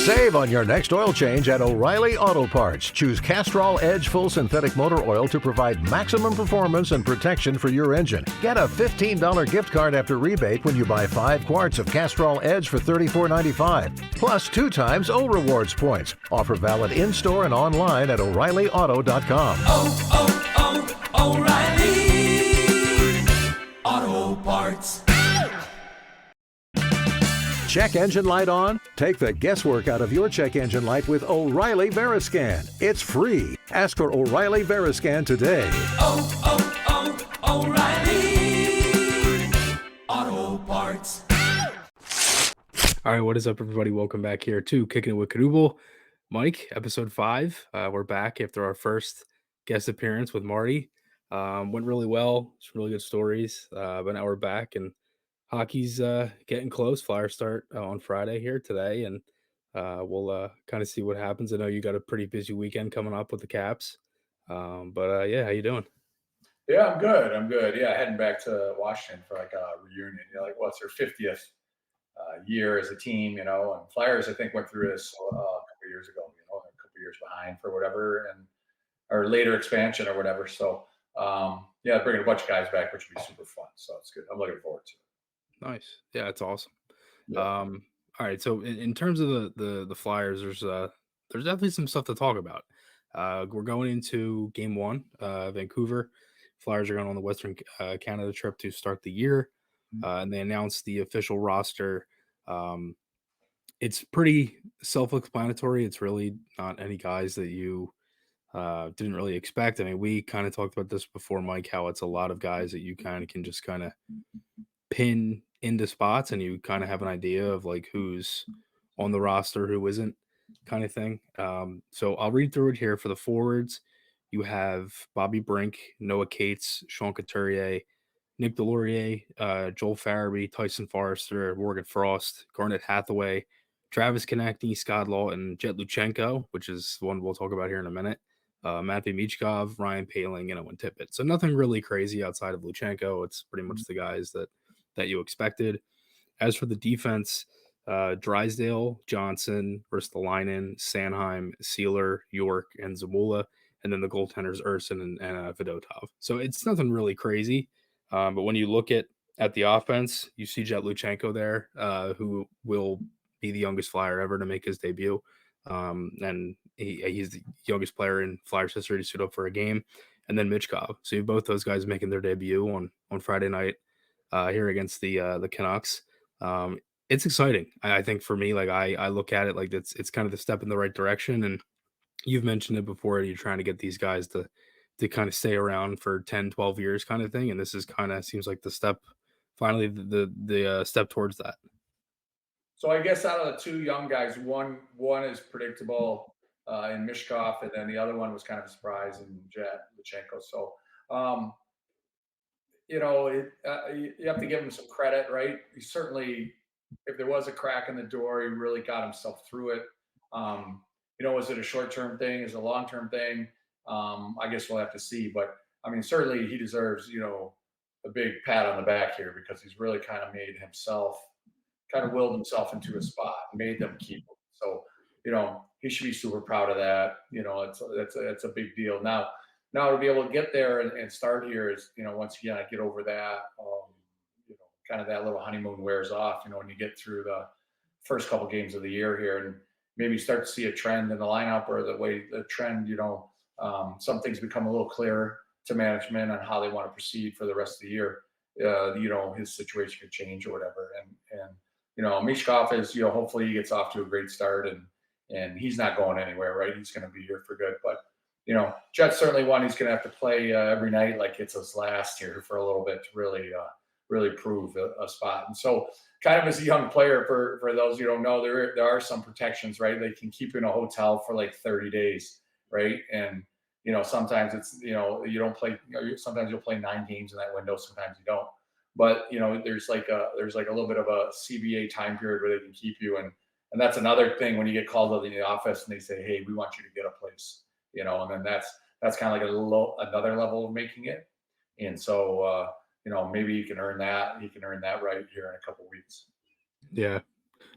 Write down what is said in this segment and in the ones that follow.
Save on your next oil change at O'Reilly Auto Parts. Choose Castrol Edge Full Synthetic Motor Oil to provide maximum performance and protection for your engine. Get a $15 gift card after rebate when you buy 5 quarts of Castrol Edge for $34.95. Plus 2 times O Rewards points. Offer valid in-store and online at O'ReillyAuto.com. O'Reilly Auto Parts. Check engine light on? Take the guesswork out of your check engine light with O'Reilly Veriscan. It's free. Ask for O'Reilly Veriscan today. O'Reilly Auto Parts. All right, what is up, everybody? Welcome back here to Kickin It With Knuble. Mike, episode 5. We're back after our first guest appearance with Marty. Went really well. Some really good stories. But now we're back, and hockey's getting close. Flyers start on Friday here today, and we'll kind of see what happens. I know you got a pretty busy weekend coming up with the Caps. Yeah, how you doing? Yeah, I'm good. Yeah, heading back to Washington for like a reunion. What's their 50th year as a team, and Flyers, I think, went through this a couple years ago, a couple years behind for whatever, or later expansion or whatever. So, yeah, bringing a bunch of guys back, which would be super fun. So it's good. I'm looking forward to it. Nice. Yeah, that's awesome. Yeah. All right. So in terms of the Flyers, there's definitely some stuff to talk about. We're going into game 1, Vancouver. Flyers are going on the Western Canada trip to start the year, and they announced the official roster. It's pretty self-explanatory. It's really not any guys that you didn't really expect. I mean, we kind of talked about this before, Mike, how it's a lot of guys that you kind of can just kind of pin into spots, and you kind of have an idea of like who's on the roster, who isn't, kind of thing. So I'll read through it here. For the forwards, you have Bobby Brink, Noah Cates, Sean Couturier, Nick Delorier, Joel Farabee, Tyson Forrester, Morgan Frost, Garnet Hathaway, Travis Konecny, Scott Lawton, Jet Luchanko, which is the one we'll talk about here in a minute, Matvey Michkov, Ryan Poehling, and Owen Tippett. So nothing really crazy outside of Luchanko. It's pretty much the guys that you expected. As for the defense, Drysdale, Johnson, Ristolainen, Sanheim, Sealer, York, and Zamula, and then the goaltenders Urson and Fedotov. So it's nothing really crazy. But when you look at the offense, you see Jet Luchanko there, who will be the youngest Flyer ever to make his debut. And he's the youngest player in Flyers history to suit up for a game. And then Michkov. So you have both those guys making their debut on Friday night here against the Canucks. It's exciting. I think for me, like I look at it like it's kind of the step in the right direction. And you've mentioned it before. You're trying to get these guys to kind of stay around for 10, 12 years kind of thing. And this is kind of seems like the step, finally the step towards that. So I guess out of the two young guys, one is predictable in Michkov, and then the other one was kind of a surprise in Jet Luchanko. So, you have to give him some credit, right? He certainly, if there was a crack in the door, he really got himself through it. Was it a short-term thing? Is it a long-term thing? I guess we'll have to see. But, I mean, certainly he deserves, a big pat on the back here, because he's really kind of willed himself into a spot and made them keep him. So, he should be super proud of that. It's a big deal. Now to be able to get there and start here is, once again, I get over that, kind of that little honeymoon wears off, when you get through the first couple games of the year here, and maybe start to see a trend in the lineup, or the trend, some things become a little clearer to management on how they want to proceed for the rest of the year. His situation could change or whatever. And Michkov is, hopefully he gets off to a great start, and he's not going anywhere, right? He's going to be here for good. But, Jet's certainly one he's going to have to play every night like it's his last here for a little bit to really prove a spot. And so kind of as a young player, for those who don't know, there are some protections, right? They can keep you in a hotel for like 30 days, right? And, sometimes it's, you don't play, sometimes you'll play 9 games in that window, sometimes you don't. But, there's like a little bit of a CBA time period where they can keep you. And that's another thing when you get called up in the office and they say, hey, we want you to get a place, and then that's kind of like another level of making it. And so, maybe he can earn that right here in a couple of weeks. Yeah.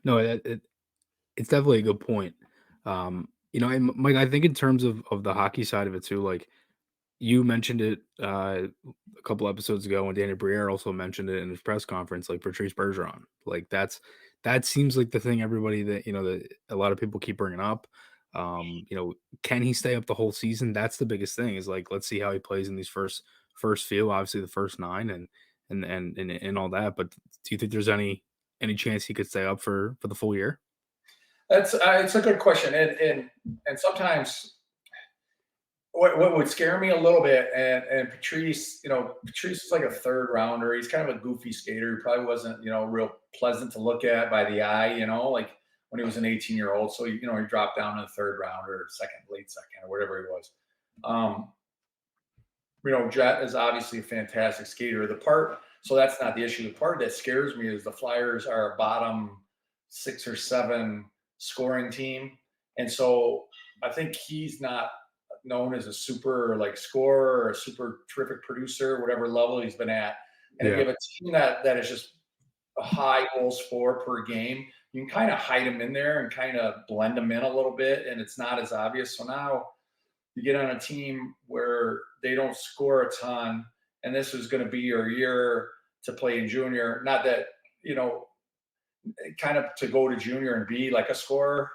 No, it's definitely a good point. And Mike, I think in terms of the hockey side of it too, like you mentioned it a couple episodes ago, and Danny Briere also mentioned it in his press conference, like Patrice Bergeron. Like that seems like the thing everybody that that a lot of people keep bringing up. Can he stay up the whole season? That's the biggest thing. Is like let's see how he plays in these first few, obviously the first nine and all that. But do you think there's any chance he could stay up for the full year? That's it's a good question, and sometimes what would scare me a little bit, and Patrice, Patrice is like a third rounder. He's kind of a goofy skater. He probably wasn't, real pleasant to look at by the eye, like when he was an 18-year-old. So, he dropped down to the third round or late second, or whatever he was. Um, Jet is obviously a fantastic skater. So that's not the issue. The part that scares me is the Flyers are a bottom 6 or 7 scoring team. And so I think he's not known as a super like scorer or a super terrific producer, whatever level he's been at. And if Yeah. you have a team that is just a high goals for per game, you can kind of hide them in there and kind of blend them in a little bit, and it's not as obvious. So now you get on a team where they don't score a ton, and this is going to be your year to play in junior. Not that, kind of to go to junior and be like a scorer,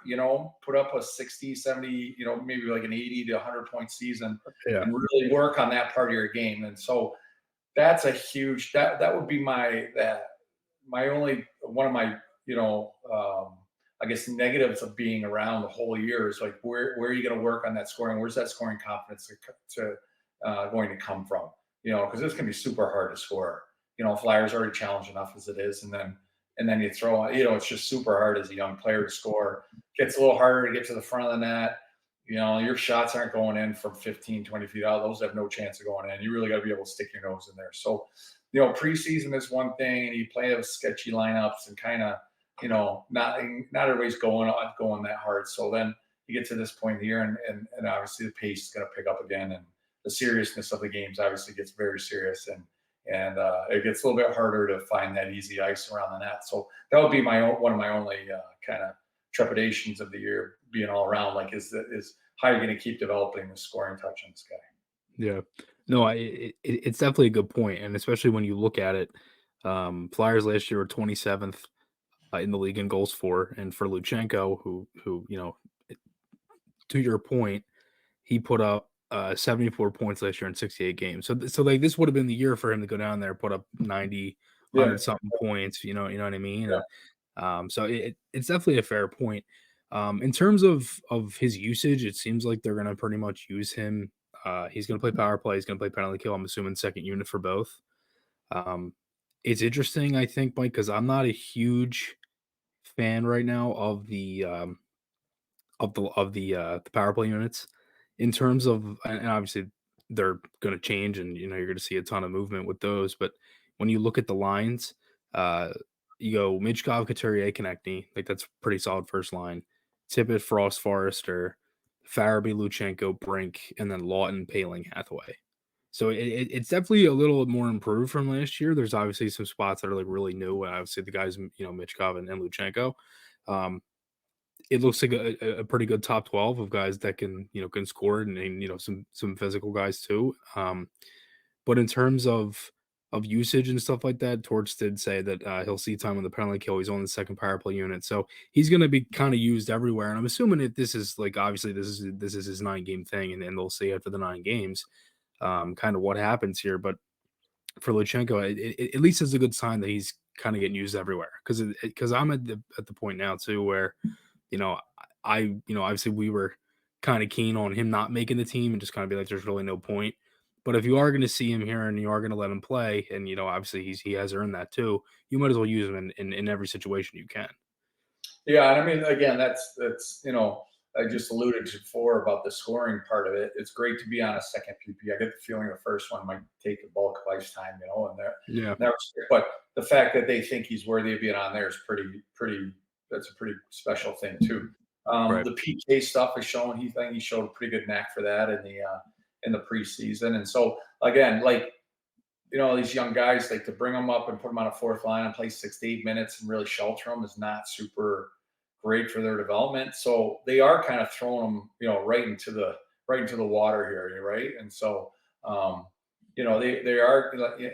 put up a 60, 70, maybe like an 80 to 100 point season Yeah. and really work on that part of your game. And so that's a huge, that would be my only, one of my, I guess negatives of being around the whole year is like, where are you going to work on that scoring? Where's that scoring confidence going to come from? Because this can be super hard to score. Flyers already challenged enough as it is, and then you throw on, it's just super hard as a young player to score. Gets a little harder to get to the front of the net. Your shots aren't going in from 15, 20 feet out. Those have no chance of going in. You really got to be able to stick your nose in there. So, preseason is one thing, and you play with sketchy lineups and kind of, not everybody's going that hard. So then you get to this point in the year, and obviously the pace is going to pick up again, and the seriousness of the games obviously gets very serious, and it gets a little bit harder to find that easy ice around the net. So that would be one of my only kind of trepidations of the year being all around. Like, is how you're going to keep developing the scoring touch on this guy. Yeah. No, it's definitely a good point, and especially when you look at it, Flyers last year were 27th in the league in goals for, and for Luchanko, who to your point, he put up 74 points last year in 68 games. So like this would have been the year for him to go down there, put up 90, Yeah, 100 something points. You know what I mean? yeah, And so it's definitely a fair point. In terms of his usage, it seems like they're gonna pretty much use him. He's gonna play power play. He's gonna play penalty kill. I'm assuming second unit for both. Um, it's interesting, I think, Mike, because I'm not a huge fan right now of the power play units in terms of, and obviously they're going to change, and you're going to see a ton of movement with those. But when you look at the lines, uh, you go Michkov, Couturier, Konechny, like that's pretty solid first line. Tippett, Frost, Forrester, Farabee, Luchenko, Brink, and then Lawton, Paling, Hathaway. So it's definitely a little more improved from last year. There's obviously some spots that are like really new. Obviously, the guys, Michkov and Luchenko. Um, it looks like a pretty good top 12 of guys that can score, and some physical guys too. But in terms of usage and stuff like that, Torch did say that he'll see time on the penalty kill. He's on the second power play unit, so he's going to be kind of used everywhere. And I'm assuming that this is like obviously this is his 9 game thing, and they'll see after the 9 games kind of what happens here. But for Luchenko, it at least is a good sign that he's kind of getting used everywhere, because I'm at the point now too where you know, obviously we were kind of keen on him not making the team and just kind of be like, there's really no point. But if you are going to see him here and you are going to let him play, and obviously he has earned that too, you might as well use him in every situation you can. yeah. And I mean, again, that's I just alluded to before about the scoring part of it. It's great to be on a second PP. I get the feeling the first one might take the bulk of ice time, and Yeah. but the fact that they think he's worthy of being on there is pretty. That's a pretty special thing too. Right. The PK stuff is showing. He showed a pretty good knack for that in the preseason. And so again, like these young guys, like to bring them up and put them on a fourth line and play 6 to 8 minutes and really shelter them is not super great for their development. So they are kind of throwing them, right into the water here, right? And so, they are,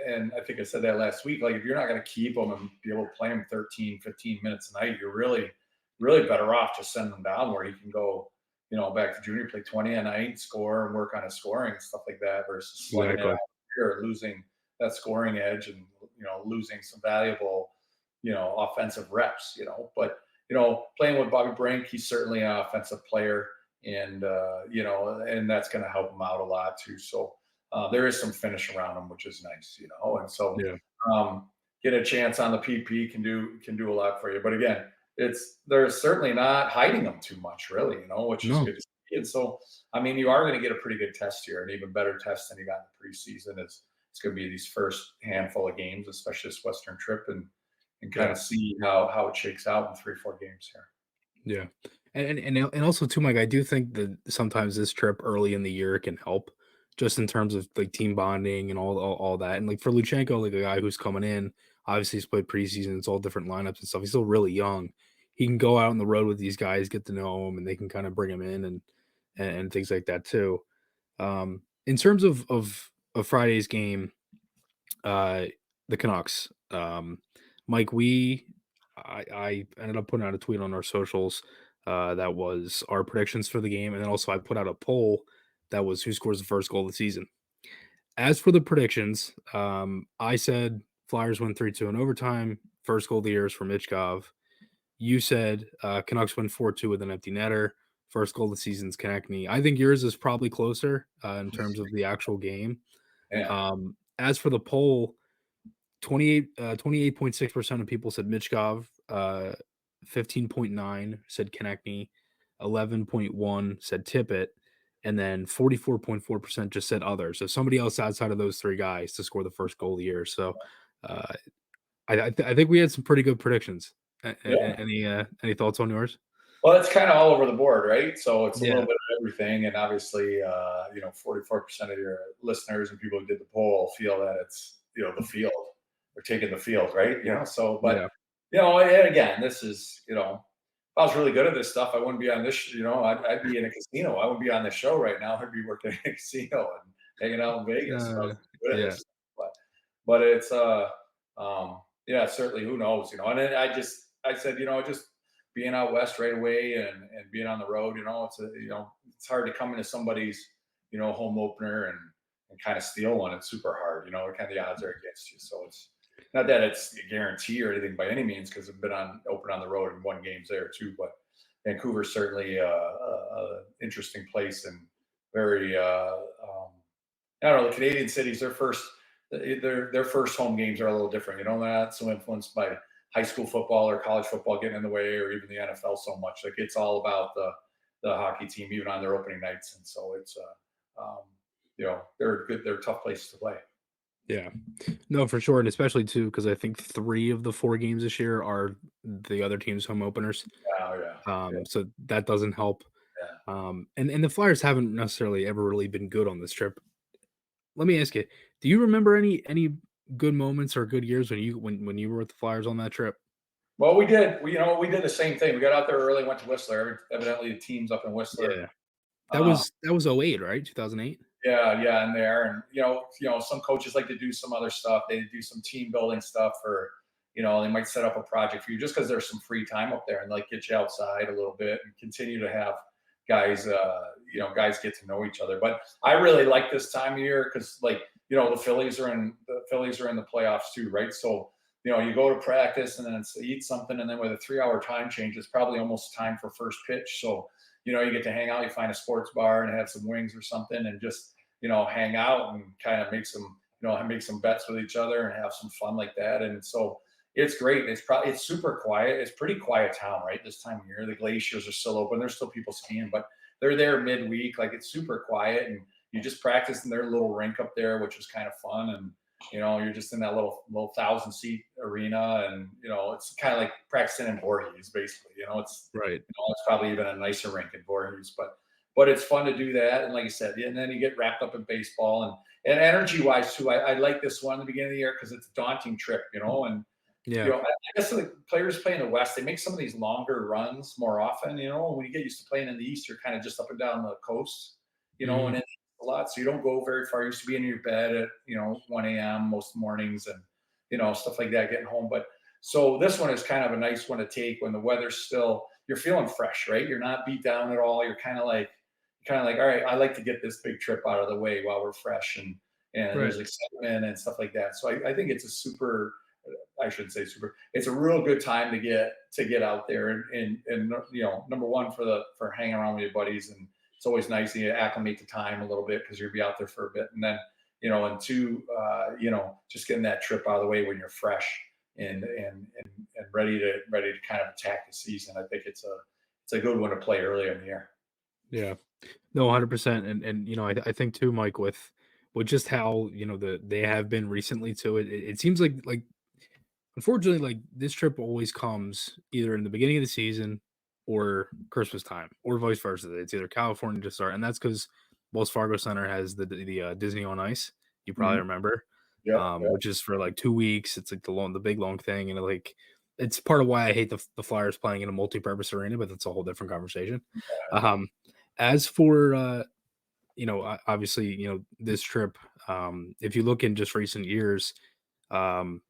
and I think I said that last week. Like if you're not going to keep them and be able to play them 13, 15 minutes a night, you're really, really better off just sending them down where he can go, back to junior, play 20 a night, score and work on his scoring and stuff like that versus slugging it out Exactly. here, losing that scoring edge and losing some valuable offensive reps. But playing with Bobby Brink, he's certainly an offensive player, and and that's going to help him out a lot too. So there is some finish around him, which is nice. And so Yeah. get a chance on the PP can do a lot for you. But again, they're certainly not hiding them too much, really, which is No. good to see. And so, I mean, you are going to get a pretty good test here, an even better test than you got in the preseason. It's going to be these first handful of games, especially this Western trip, and kind Yeah. of see how it shakes out in 3-4 games here. Yeah. And also too, Mike, I do think that sometimes this trip early in the year can help just in terms of like team bonding and all that. And like for Luchanko, like a guy who's coming in, obviously he's played preseason, it's all different lineups and stuff. He's still really young. He can go out on the road with these guys, get to know them, and they can kind of bring him in and things like that too. In terms of Friday's game, uh, the Canucks. Mike, I ended up putting out a tweet on our socials that was our predictions for the game, and then also I put out a poll that was who scores the first goal of the season. As for the predictions, I said Flyers win 3-2 in overtime. First goal of the year is for Michkov. You said Canucks win 4-2 with an empty netter. First goal of the season's Konechny. I think yours is probably closer in terms of the actual game. Yeah. As for the poll, 28.6% of people said Michkov, 15.9 said Konechny, 11.1 said Tippett, and then 44.4% just said others. So somebody else outside of those three guys to score the first goal of the year. So uh, I think we had some pretty good predictions. Yeah. Any thoughts on yours? Well, it's kind of all over the board, right? So it's a Yeah. little bit of everything, and obviously, 44% of your listeners and people who did the poll feel that it's the field. They're taking the field, right? So, but Yeah. and again, this is if I was really good at this stuff, I wouldn't be on this. I'd be in a casino. I wouldn't be on the show right now. I'd be working in a casino and hanging out in Vegas. If I was good at Yeah. this stuff. But it's yeah, certainly, who knows, and then I said, just being out west right away and being on the road, it's hard to come into somebody's home opener and kind of steal one. It's super hard, kind of the odds are against you. So it's not that it's a guarantee or anything by any means, because I've been open on the road and won games there too. But Vancouver's certainly a interesting place and very I don't know, the Canadian cities, their first home games are a little different. Not so influenced by high school football or college football getting in the way, or even the NFL so much. Like it's all about the hockey team, even on their opening nights. And so it's they're tough places to play. Yeah. No, for sure, and especially too because I think 3 of the 4 games this year are the other team's home openers. Oh yeah, So that doesn't help. yeah. And the Flyers haven't necessarily ever really been good on this trip. Let me ask you, do you remember any good moments or good years when you were with the Flyers on that trip? Well, we did. We did the same thing. We got out there early, went to Whistler. Evidently, the team's up in Whistler. Yeah. Uh, That was '08, right? 2008? yeah, in there, and some coaches like to do some other stuff. They do some team building stuff, or they might set up a project for you just because there's some free time up there and like get you outside a little bit and continue to have guys, guys get to know each other. But I really like this time of year because the Phillies are in the playoffs too, right? So you go to practice and then eat something, and then with a 3-hour time change, it's probably almost time for first pitch. So you get to hang out, you find a sports bar and have some wings or something and just, hang out and kind of make some bets with each other and have some fun like that. And so it's great. It's super quiet. It's pretty quiet town, right? This time of year, the glaciers are still open. There's still people skiing, but they're there midweek. Like it's super quiet, and you just practice in their little rink up there, which was kind of fun. And, you're just in that little 1,000-seat arena, and, it's kind of like practicing in Voorhees, basically. It's Right. it's probably even a nicer rink in Voorhees, but but it's fun to do that. And like I said, and then you get wrapped up in baseball and energy wise too. I like this one at the beginning of the year because it's a daunting trip, and Yeah. I guess the players play in the West, they make some of these longer runs more often. When you get used to playing in the East, you're kind of just up and down the coast, Mhm. and it's a lot. So you don't go very far. You used to be in your bed at, 1 a.m. most mornings and, stuff like that, getting home. But so this one is kind of a nice one to take when the weather's still, you're feeling fresh, right? You're not beat down at all. You're kind of like, all right, I like to get this big trip out of the way while we're fresh and Right. there's excitement and stuff like that. So I think it's a super, I shouldn't say super. It's a real good time to get out there and number one for hanging around with your buddies, and it's always nice to acclimate to time a little bit because you'll be out there for a bit, and then and two, just getting that trip out of the way when you're fresh and ready to kind of attack the season. I think it's a good one to play earlier in the year. Yeah. No, 100%. And I think too, Mike, with just how, they have been recently too, it seems like unfortunately, like this trip always comes either in the beginning of the season or Christmas time, or vice versa. It's either California to start, and that's because Wells Fargo Center has the Disney on Ice. You probably Mm-hmm. remember, Yep. Yep. which is for like 2 weeks. It's like the big long thing, and it's part of why I hate the Flyers playing in a multi-purpose arena, but that's a whole different conversation. Um, as for obviously, this trip, if you look in just recent years, um,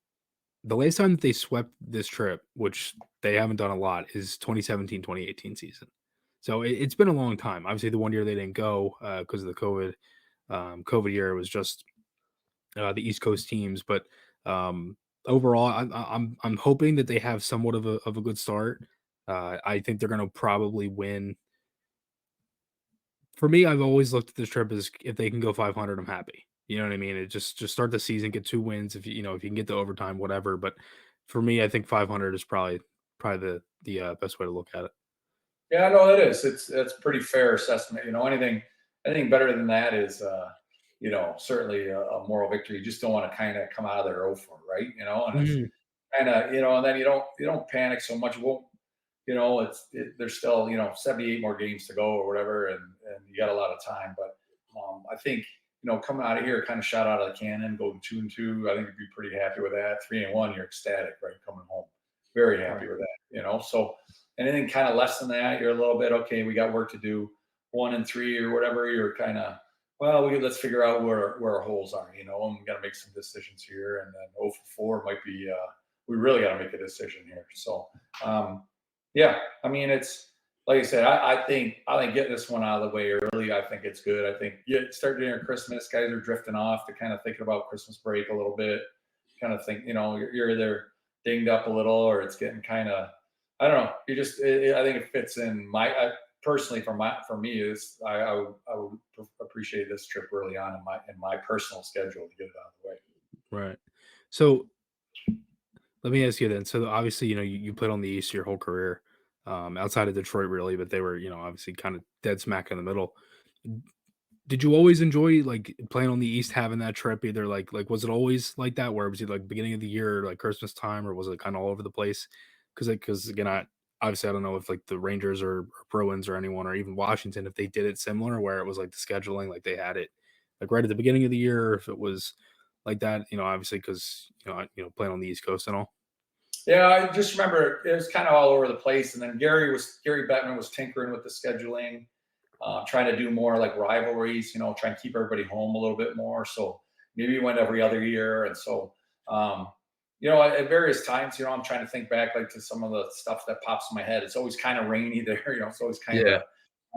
the last time that they swept this trip, which they haven't done a lot, is 2017-2018 season. So it's been a long time. Obviously, the one year they didn't go because of the COVID year, it was just the East Coast teams. But overall, I'm hoping that they have somewhat of a good start. I think they're going to probably win. For me, I've always looked at this trip as if they can go 500, I'm happy. You know what I mean? It just start the season, get 2 wins. If you can get to overtime, whatever. But for me, I think 500 is probably the best way to look at it. Yeah, no, it is. It's a pretty fair assessment. Anything better than that is, certainly a moral victory. You just don't want to kind of come out of there 0 for, right? And it's Mhm. kind of, and then you don't panic so much. It won't, there's still 78 more games to go or whatever, and you got a lot of time. But I think coming out of here, kind of shot out of the cannon, going 2-2. I think you'd be pretty happy with that. 3-1, you're ecstatic, right? Coming home, very happy Right. with that. So anything kind of less than that, you're a little bit okay. We got work to do. 1-3 or whatever, you're kind of let's figure out where our holes are, and we got to make some decisions here. And then 0 for 4 might be we really got to make a decision here. So yeah, I mean, it's like I said, I think getting this one out of the way early, I think it's good. I think start near Christmas, guys are drifting off. They're kind of thinking about Christmas break a little bit. Kind of think, you're either dinged up a little or it's getting kind of, I don't know. I think it fits in personally for me is I would appreciate this trip early on in my personal schedule to get it out of the way. Right. So let me ask you then. So obviously, you played on the East your whole career, outside of Detroit, really, but they were, obviously kind of dead smack in the middle. Did you always enjoy like playing on the East, having that trip? Either like was it always like that, where it was either like beginning of the year, or like Christmas time, or was it kind of all over the place? Because again, I don't know if like the Rangers or Bruins or anyone or even Washington, if they did it similar, where it was like the scheduling, like they had it like right at the beginning of the year, or if it was like that, obviously because playing on the East Coast and all. Yeah, I just remember it was kind of all over the place, and then Gary Bettman was tinkering with the scheduling, trying to do more like rivalries, trying to keep everybody home a little bit more. So maybe we went every other year. And so, at various times, I'm trying to think back like to some of the stuff that pops in my head. It's always kind of rainy there, it's always kind Yeah. of,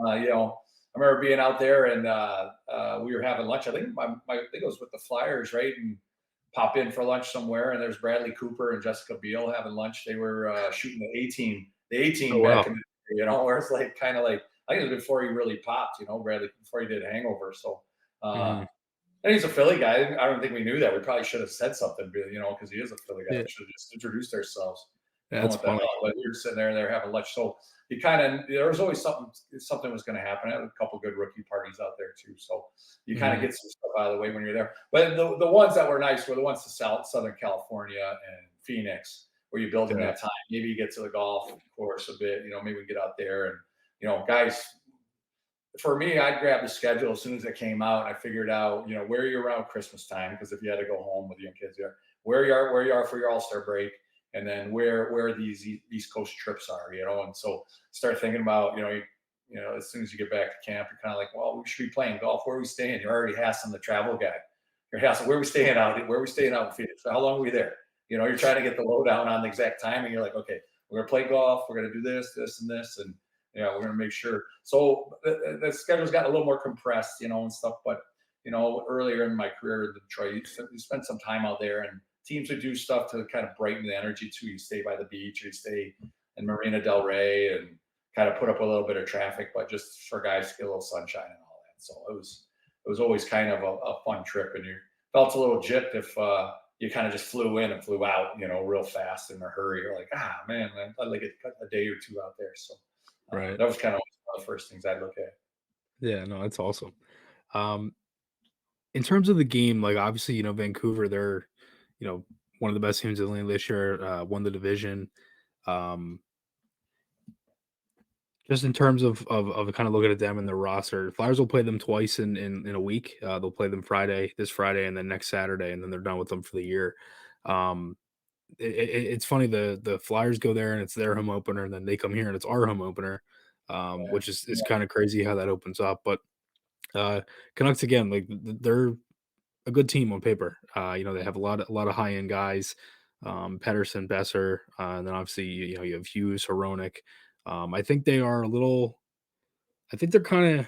I remember being out there and we were having lunch. I think it was with the Flyers, right? And pop in for lunch somewhere, and there's Bradley Cooper and Jessica Biel having lunch. They were shooting the A Oh team back wow. in the day, where it's like kind of like I think it was before he really popped, Bradley, before he did Hangover. So, Hmm. and he's a Philly guy. I don't think we knew that. We probably should have said something, because he is a Philly guy. Yeah, We should have just introduced ourselves. that's What the hell? funny. But we were sitting there and they're having lunch. So there was always something was going to happen. I had a couple good rookie parties out there too. So you kind of Mhm. get some stuff out of the way when you're there. But the ones that were nice were the ones to Southern California and Phoenix, where you build in Yeah. that time. Maybe you get to the golf course a bit. Maybe we get out there and guys for me, I grabbed the schedule as soon as it came out. And I figured out, where you're around Christmas time, because if you had to go home with young kids, where you are for your All Star break, and then where these East Coast trips are, and so start thinking about, as soon as you get back to camp, you're kind of like, well, we should be playing golf. Where are we staying? You're already hassling the travel guy. You're hassling, where are we staying out? Where are we staying out in Phoenix? How long are we there? You're trying to get the lowdown on the exact timing. You're like, okay, we're gonna play golf. We're gonna do this, this, and this, and we're gonna make sure. So the schedule's gotten a little more compressed, and stuff. But earlier in my career in Detroit, you spend some time out there, and teams would do stuff to kind of brighten the energy too. You stay by the beach, or you stay in Marina Del Rey, and kind of put up a little bit of traffic, but just for guys to get a little sunshine and all that. So it was always kind of a fun trip, and you felt a little gypped if you kind of just flew in and flew out, real fast in a hurry. You're like, man, I'd like a day or two out there. So Right. that was kind of one of the first things I'd look at. Yeah, no, that's awesome. Um, in terms of the game, like obviously, Vancouver, they're, one of the best teams in the league this year, won the division. Um, just in terms of kind of looking at them and their roster, Flyers will play them twice in a week. They'll play them this Friday, and then next Saturday, and then they're done with them for the year. Um, it's funny, the Flyers go there and it's their home opener, and then they come here and it's our home opener, Yeah. which is kind of crazy how that opens up. But Canucks again, like they're a good team on paper. They have a lot of high end guys, Pedersen, Besser, and then obviously you have Hughes, Hronek. I think they are a little. I think they're kind of.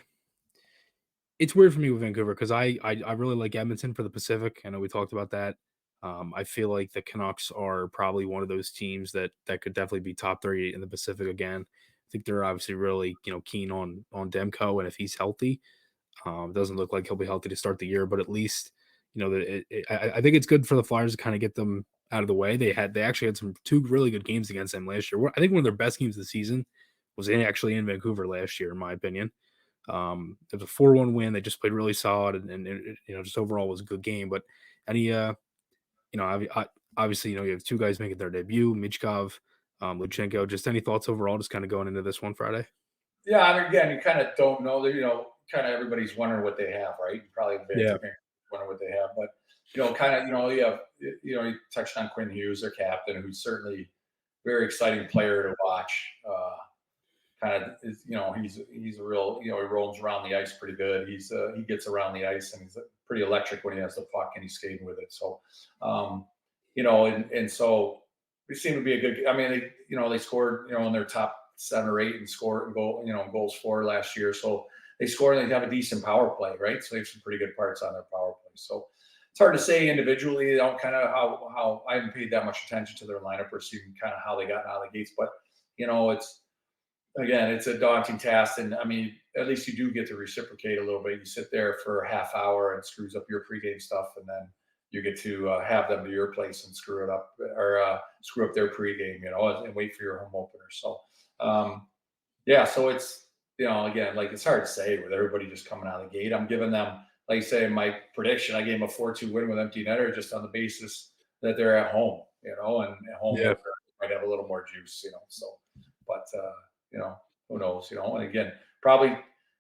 It's weird for me with Vancouver because I really like Edmonton for the Pacific. I know we talked about that. I feel like the Canucks are probably one of those teams that could definitely be top 3 in the Pacific again. I think they're obviously really keen on Demko, and if he's healthy, it doesn't look like he'll be healthy to start the year, but at least I think it's good for the Flyers to kind of get them out of the way. They actually had 2 really good games against them last year. I think one of their best games of the season was actually in Vancouver last year, in my opinion. It was a 4-1 win. They just played really solid, and just overall was a good game. But any obviously you have 2 guys making their debut, Michkov, Luchanko. Just any thoughts overall, just kind of going into this one Friday? Yeah, I mean, again, you kind of don't know that, kind of everybody's wondering what they have, right? You probably Yeah. wondering what they have, but kind of, you have, you touched on Quinn Hughes, their captain, who's certainly a very exciting player to watch. Kind of is, he's a real, he rolls around the ice pretty good. He gets around the ice, and he's pretty electric when he has the puck and he's skating with it. So, and so we seem to be a good. I mean, they scored, in their top 7 or 8 and scored goals for last year. So they score and they have a decent power play, right? So they have some pretty good parts on their power play. So it's hard to say individually. They don't kind of how I haven't paid that much attention to their lineup or seen kind of how they got out of the gates, but it's a daunting task. And I mean, at least you do get to reciprocate a little bit. You sit there for a half hour and screws up your pregame stuff, and then you get to have them to your place and screw it up, or screw up their pregame, and wait for your home opener. So, so it's, again, like it's hard to say with everybody just coming out of the gate. I'm giving them, like I say, my prediction, I gave them a 4-2 win with empty netter just on the basis that they're at home, and at home Yeah. might have a little more juice, so, but, who knows, and again, probably,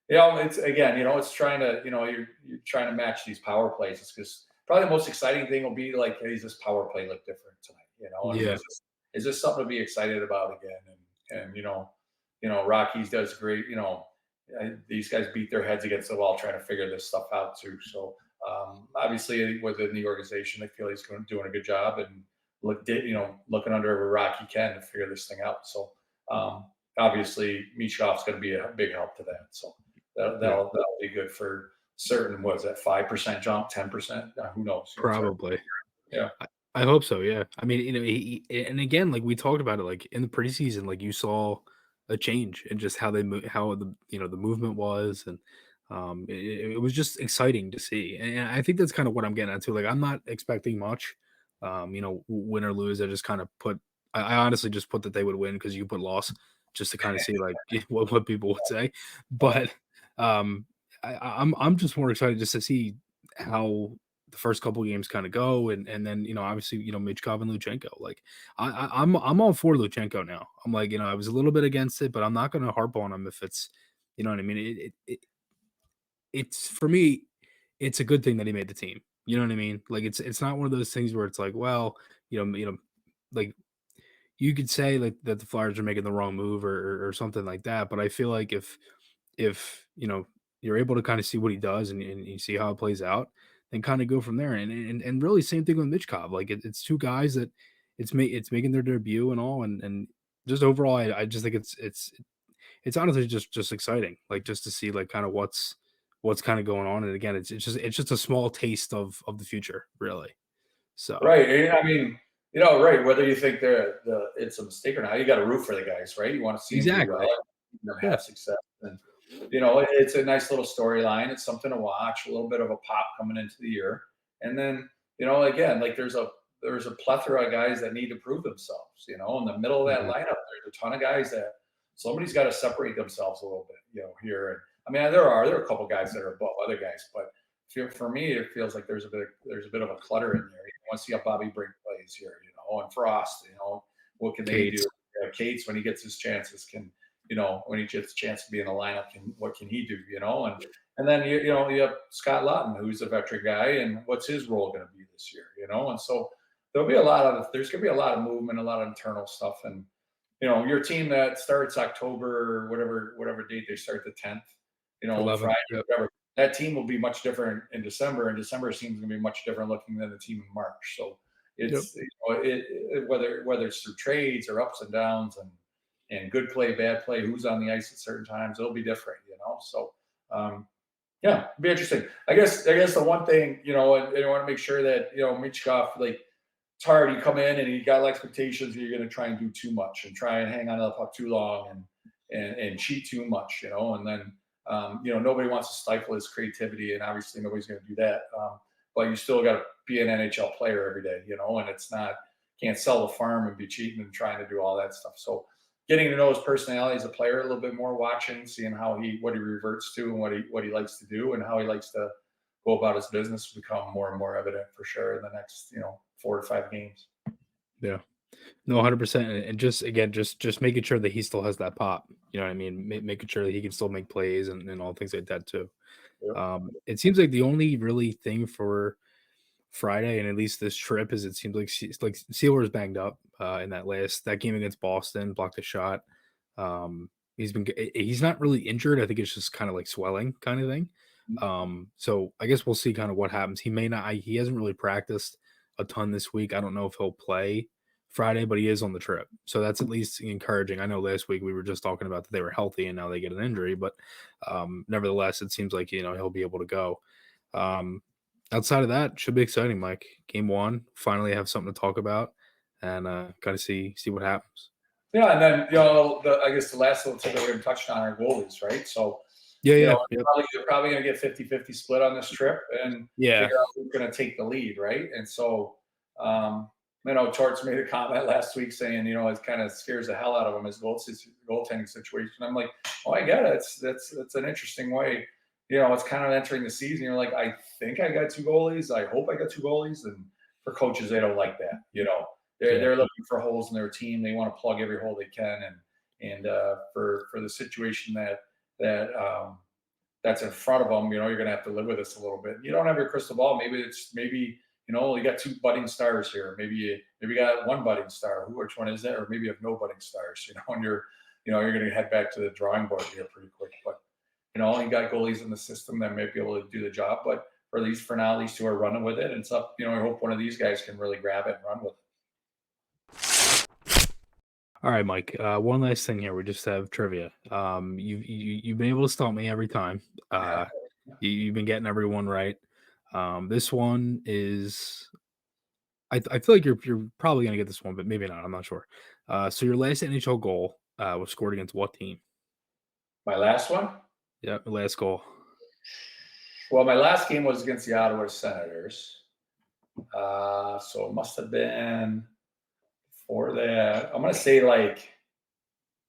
it's trying to, you're trying to match these power plays. It's because probably the most exciting thing will be like, hey, does this power play look different tonight? And Yeah. is this something to be excited about again? And Rockies does great. These guys beat their heads against the wall trying to figure this stuff out too. So obviously within the organization, they feel he's doing a good job and looking under every rock he can to figure this thing out. So obviously Michkov's going to be a big help to that. So that'll be good for certain. Was that 5% jump, 10%? Who knows? Probably. Yeah. I hope so. Yeah. I mean, and again, like we talked about it, like in the preseason, like you saw a change in just how they move, how the movement was, and it was just exciting to see. And I think that's kind of what I'm getting at too. Like I'm not expecting much. Win or lose, I just kind of I honestly just put that they would win because you put loss just to kind of see like what people would say. But I'm just more excited just to see how the first couple games kind of go, and then obviously Michkov and Luchanko. Like I'm all for Luchanko now. I'm like I was a little bit against it, but I'm not going to harp on him if it's what I mean. it's for me, it's a good thing that he made the team. You know what I mean? Like it's not one of those things where it's like, well, like you could say like that the Flyers are making the wrong move or something like that. But I feel like if you're able to kind of see what he does and you see how it plays out, then kind of go from there. And really same thing with Michkov. Like it's two guys that it's making their debut and all, and just overall, I just think it's honestly just exciting, like just to see like kind of what's kind of going on. And again, it's just a small taste of the future, really. So Right. And I mean, right. Whether you think it's a mistake or not, you got to root for the guys, right? You want to see them do well, exactly, them yeah, have success. And, it's a nice little storyline. It's something to watch, a little bit of a pop coming into the year. And then, again, like there's a plethora of guys that need to prove themselves, in the middle of that mhm, lineup, there's a ton of guys that somebody's got to separate themselves a little bit, here. And I mean, there are a couple guys that are above other guys, but for me, it feels like there's a bit of a clutter in there. You want to see how Bobby Brink plays here, and Frost, what can they do? Cates, Cates, when he gets his chances, when he gets a chance to be in the lineup, what can he do? And then you have Scott Lawton, who's a veteran guy, and what's his role going to be this year? And so there's going to be a lot of movement, a lot of internal stuff, and your team that starts October, whatever date they start, the 10th, 11. Friday, Yep. whatever. That team will be much different in December, and December seems to be much different looking than the team in March. So Yep. it's whether it's through trades or ups and downs and good play, bad play, who's on the ice at certain times, it'll be different. So yeah, it'll be interesting. I guess the one thing, and I want to make sure that Michkov, like, it's hard. You come in and you got expectations. You're going to try and do too much and try and hang on to the puck too long and cheat too much, and then nobody wants to stifle his creativity, and obviously nobody's going to do that. But you still got to be an NHL player every day, and it's not, can't sell the farm and be cheating and trying to do all that stuff. So getting to know his personality as a player a little bit more, watching, seeing what he reverts to and what he likes to do and how he likes to go about his business become more and more evident for sure in the next 4 to 5 games. Yeah. No, 100%. And just again, just making sure that he still has that pop. You know what I mean? Making sure that he can still make plays and all things like that too. Yep. It seems like the only really thing for Friday and at least this trip is it seems like Sealer is banged up in that game against Boston, blocked a shot. He's not really injured. I think it's just kind of like swelling kind of thing. So I guess we'll see kind of what happens. He may not. He hasn't really practiced a ton this week. I don't know if he'll play Friday, but he is on the trip, so that's at least encouraging. I know last week we were just talking about that they were healthy and now they get an injury, but nevertheless, it seems like he'll be able to go. Outside of that, should be exciting, Mike. Game 1, finally have something to talk about, and kind of see what happens. Yeah, and then I guess the last little tip that we're going to touch on are goalies, right? So Yeah. they're probably going to get 50-50 split on this trip and Yeah. figure out who's going to take the lead, right? And so, Torts made a comment last week saying, it kind of scares the hell out of him, his goaltending situation. I'm like, oh, I get it. That's an interesting way. It's kind of entering the season. You're like, I think I got 2 goalies. I hope I got 2 goalies. And for coaches, they don't like that. They're looking for holes in their team. They want to plug every hole they can. And for the situation that's in front of them, you're going to have to live with this a little bit. You don't have your crystal ball. Maybe you got 2 budding stars here. Maybe you got 1 budding star. Which one is that? Or maybe you have no budding stars. And you're going to head back to the drawing board here pretty quick. But you got goalies in the system that may be able to do the job. But for now, these 2 are running with it. And it's up. I hope one of these guys can really grab it and run with it. All right, Mike. One last thing here. We just have trivia. You've been able to stump me every time. You've been getting everyone right. This one is. I feel like you're probably gonna get this one, but maybe not. I'm not sure. So your last NHL goal was scored against what team? My last one? Yeah, last goal. Well, my last game was against the Ottawa Senators. So it must have been before that. I'm going to say like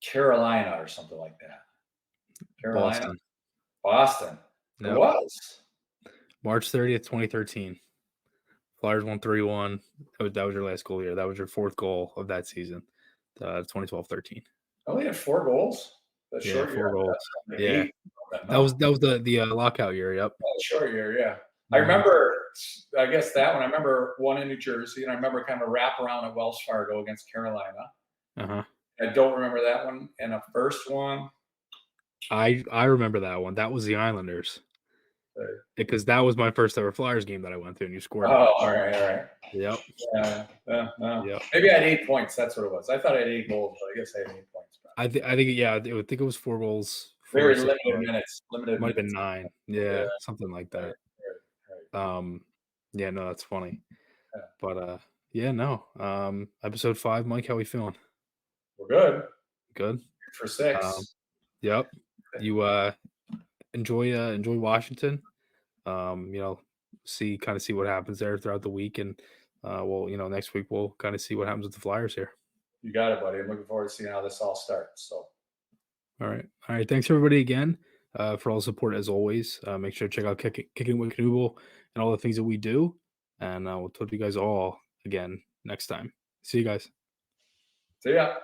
Carolina or something like that. Carolina? Boston. It was. March 30th, 2013. Flyers won 3-1. That was your last goal year. That was your 4th goal of that season, 2012-13. I only had 4 goals? The Yeah, short 4 year. goals. That's Yeah. 8. That was the lockout year, yep. Short year, yeah. I Mhm. remember, I guess that one. I remember one in New Jersey, and I remember kind of a wraparound at Wells Fargo against Carolina. Uh-huh. I don't remember that one. And a first one, I remember that one. That was the Islanders. uh, Because that was my first ever Flyers game that I went to, and you scored oh, in it. all right, all right. Yep. No. Yep. Maybe I had 8 points. That's what it was. I thought I had 8 goals, but I guess I had 8 points. I think yeah, I think it was 4 goals, 4 Very assists, limited minutes. Limited might have been minutes. 9. Yeah, Yeah, something like right, that. right. Yeah, no, that's funny. Yeah. But yeah, no. Episode 5, Mike, how we feeling? We're good. Good. For Um, 6. yep. You enjoy Washington. See what happens there throughout the week, and next week we'll kind of see what happens with the Flyers here. You got it, buddy. I'm looking forward to seeing how this all starts. So, All right. Thanks everybody again for all the support as always. Make sure to check out Kickin It With Knuble and all the things that we do, and we'll talk to you guys all again next time. See you guys. see ya.